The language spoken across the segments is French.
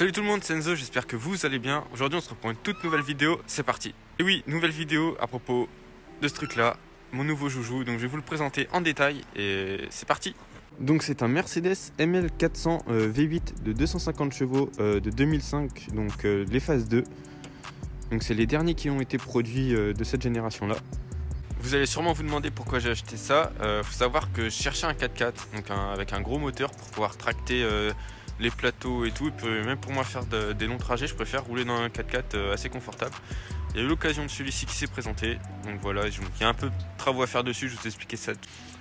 Salut tout le monde, c'est Enzo, j'espère que vous allez bien. Aujourd'hui on se retrouve pour une toute nouvelle vidéo, c'est parti. Et oui, nouvelle vidéo à propos de ce truc là, mon nouveau joujou, donc je vais vous le présenter en détail et c'est parti. Donc c'est un Mercedes ML400 V8 de 250 chevaux de 2005, donc les phases 2. Donc c'est les derniers qui ont été produits de cette génération là. Vous allez sûrement vous demander pourquoi j'ai acheté ça. Faut savoir que je cherchais un 4x4 donc avec un gros moteur pour pouvoir tracter les plateaux et tout. Et puis, même pour moi faire des longs trajets, je préfère rouler dans un 4x4 assez confortable. Il y a eu l'occasion de celui-ci qui s'est présenté. Donc voilà, il y a un peu de travaux à faire dessus, je vais vous expliquer ça.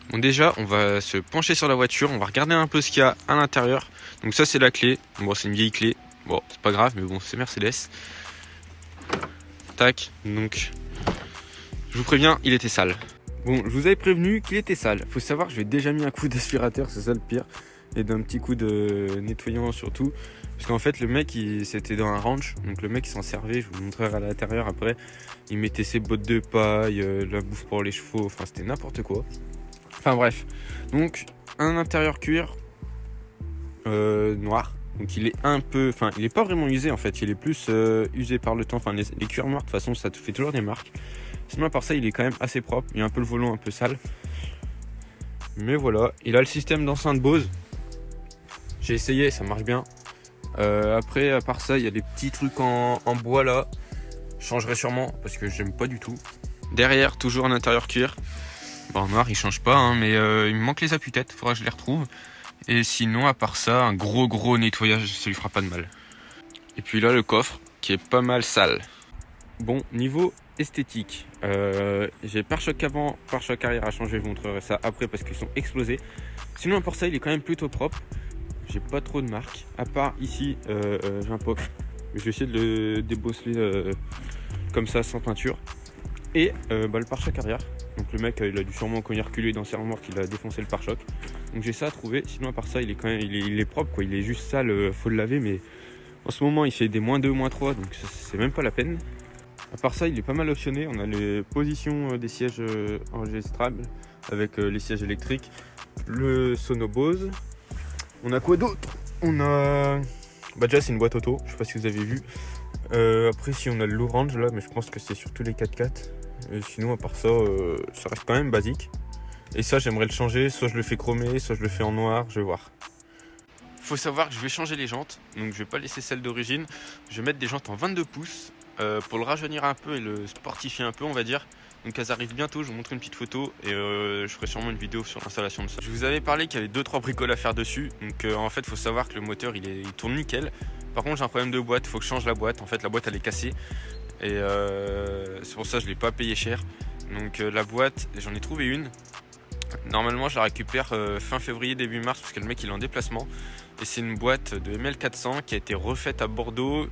Bon, déjà, on va se pencher sur la voiture, on va regarder un peu ce qu'il y a à l'intérieur. Donc ça c'est la clé, bon c'est une vieille clé, bon c'est pas grave mais bon c'est Mercedes. Tac, donc je vous préviens, il était sale. Bon, je vous avais prévenu qu'il était sale. Faut savoir que j'ai déjà mis un coup d'aspirateur, c'est ça le pire. Et d'un petit coup de nettoyant surtout. Parce qu'en fait, le mec, c'était dans un ranch. Donc le mec, il s'en servait. Je vous montrerai à l'intérieur après. Il mettait ses bottes de paille, la bouffe pour les chevaux. Enfin, c'était n'importe quoi. Enfin bref. Donc, un intérieur cuir noir. Donc il est un peu... Enfin, il est pas vraiment usé en fait. Il est plus usé par le temps. Enfin, les cuirs noirs, de toute façon, ça te fait toujours des marques. Sinon, à part ça, il est quand même assez propre. Il y a un peu le volant un peu sale. Mais voilà. Il a le système d'enceinte Bose. J'ai essayé, ça marche bien. Après, à part ça, il y a des petits trucs en bois là. Je changerai sûrement parce que j'aime pas du tout. Derrière, toujours un intérieur cuir. Bon, en noir, il change pas, hein, mais il me manque les appuis-têtes. Faudra que je les retrouve. Et sinon, à part ça, un gros nettoyage, ça lui fera pas de mal. Et puis là, le coffre qui est pas mal sale. Bon, niveau esthétique, j'ai pare-choc avant, pare-choc arrière à changer, je vous montrerai ça après parce qu'ils sont explosés. Sinon, à part ça, il est quand même plutôt propre. J'ai pas trop de marques, à part ici, j'ai un pop. Je vais essayer de le débosseler comme ça, sans peinture. Et le pare-choc arrière. Donc le mec, il a dû sûrement quand il est reculé dans ses remorques, il a défoncé le pare-choc. Donc j'ai ça à trouver. Sinon, à part ça, il est quand même, il est propre, quoi. Il est juste sale, faut le laver, mais en ce moment, il fait des -2, -3, donc c'est même pas la peine. À part ça, il est pas mal optionné. On a les positions des sièges enregistrables avec les sièges électriques, le sono Bose. On a quoi d'autre? On a... déjà c'est une boîte auto, je sais pas si vous avez vu. Après si on a le l'orange là, mais je pense que c'est surtout les 4x4. Sinon à part ça, ça reste quand même basique. Et ça j'aimerais le changer, soit je le fais chromer, soit je le fais en noir, je vais voir. Faut savoir que je vais changer les jantes, donc je vais pas laisser celles d'origine. Je vais mettre des jantes en 22 pouces pour le rajeunir un peu et le sportifier un peu on va dire. Donc elles arrivent bientôt, je vous montre une petite photo et je ferai sûrement une vidéo sur l'installation de ça. Je vous avais parlé qu'il y avait 2-3 bricoles à faire dessus. Donc en fait il faut savoir que le moteur il tourne nickel. Par contre j'ai un problème de boîte, il faut que je change la boîte. En fait la boîte elle est cassée. Et c'est pour ça que je ne l'ai pas payé cher. Donc la boîte, j'en ai trouvé une. Normalement je la récupère fin février, début mars parce que le mec il est en déplacement. Et c'est une boîte de ML400 qui a été refaite à Bordeaux.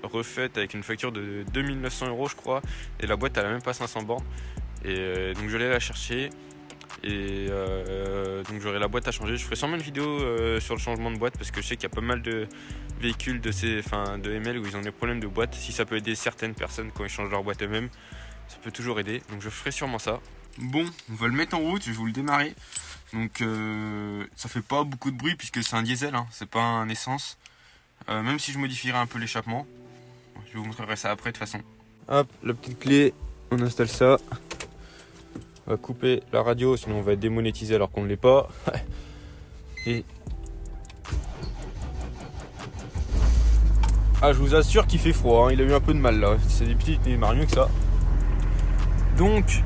Refaite avec une facture de 2900 € je crois, et la boîte elle a même pas 500 bornes, et donc je vais aller la chercher et donc j'aurai la boîte à changer. Je ferai sûrement une vidéo sur le changement de boîte parce que je sais qu'il y a pas mal de véhicules de ML où ils ont des problèmes de boîte. Si ça peut aider certaines personnes quand ils changent leur boîte eux-mêmes, ça peut toujours aider, donc je ferai sûrement ça. Bon, on va le mettre en route, je vais vous le démarrer. Donc ça fait pas beaucoup de bruit puisque c'est un diesel, hein, c'est pas un essence, même si je modifierai un peu l'échappement. Je vous montrerai ça après de toute façon. Hop, la petite clé, on installe ça. On va couper la radio, sinon on va être démonétisé alors qu'on ne l'est pas. Et... ah, je vous assure qu'il fait froid, hein. Il a eu un peu de mal là. C'est des petites, mais il marche mieux que ça. Donc,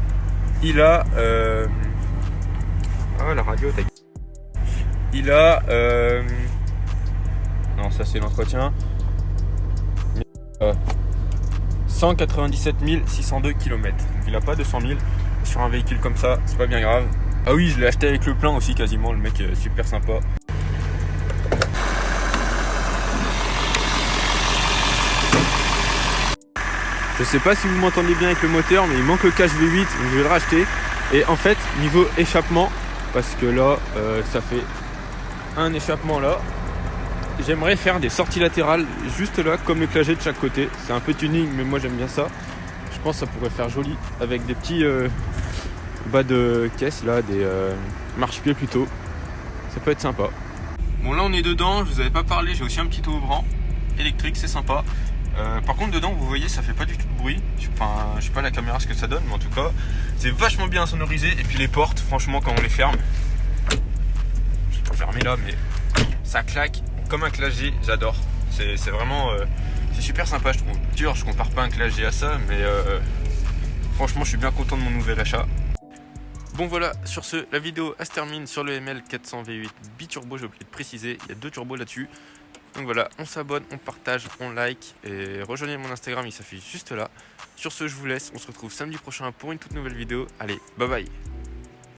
il a... ah, la radio, il a... non, ça c'est l'entretien. 197 602 km. Donc il a pas 200 000 sur un véhicule comme ça, c'est pas bien grave. Ah oui, je l'ai acheté avec le plein aussi quasiment, le mec est super sympa. Je sais pas si vous m'entendez bien avec le moteur, mais il manque le cache V8, donc je vais le racheter. Et en fait, niveau échappement, parce que là, ça fait un échappement là. J'aimerais faire des sorties latérales juste là, comme le clagé de chaque côté. C'est un peu tuning, mais moi j'aime bien ça. Je pense que ça pourrait faire joli avec des petits bas de caisse là, des marche-pieds plutôt. Ça peut être sympa. Bon là on est dedans, je vous avais pas parlé, j'ai aussi un petit ouvrant. électrique, c'est sympa. Par contre dedans vous voyez ça fait pas du tout de bruit. Enfin je sais pas la caméra ce que ça donne, mais en tout cas c'est vachement bien sonorisé. Et puis les portes franchement quand on les ferme, je peux fermer là mais ça claque comme un Clash G, j'adore. C'est vraiment c'est super sympa je trouve. Dur, je compare pas un Clash G à ça, mais franchement je suis bien content de mon nouvel achat. Bon voilà, sur ce, la vidéo elle se termine sur le ML400 V8 biturbo, j'ai oublié de préciser, il y a 2 turbos là-dessus. Donc voilà, on s'abonne, on partage, on like et rejoignez mon Instagram, il s'affiche juste là. Sur ce, je vous laisse, on se retrouve samedi prochain pour une toute nouvelle vidéo. Allez, bye bye.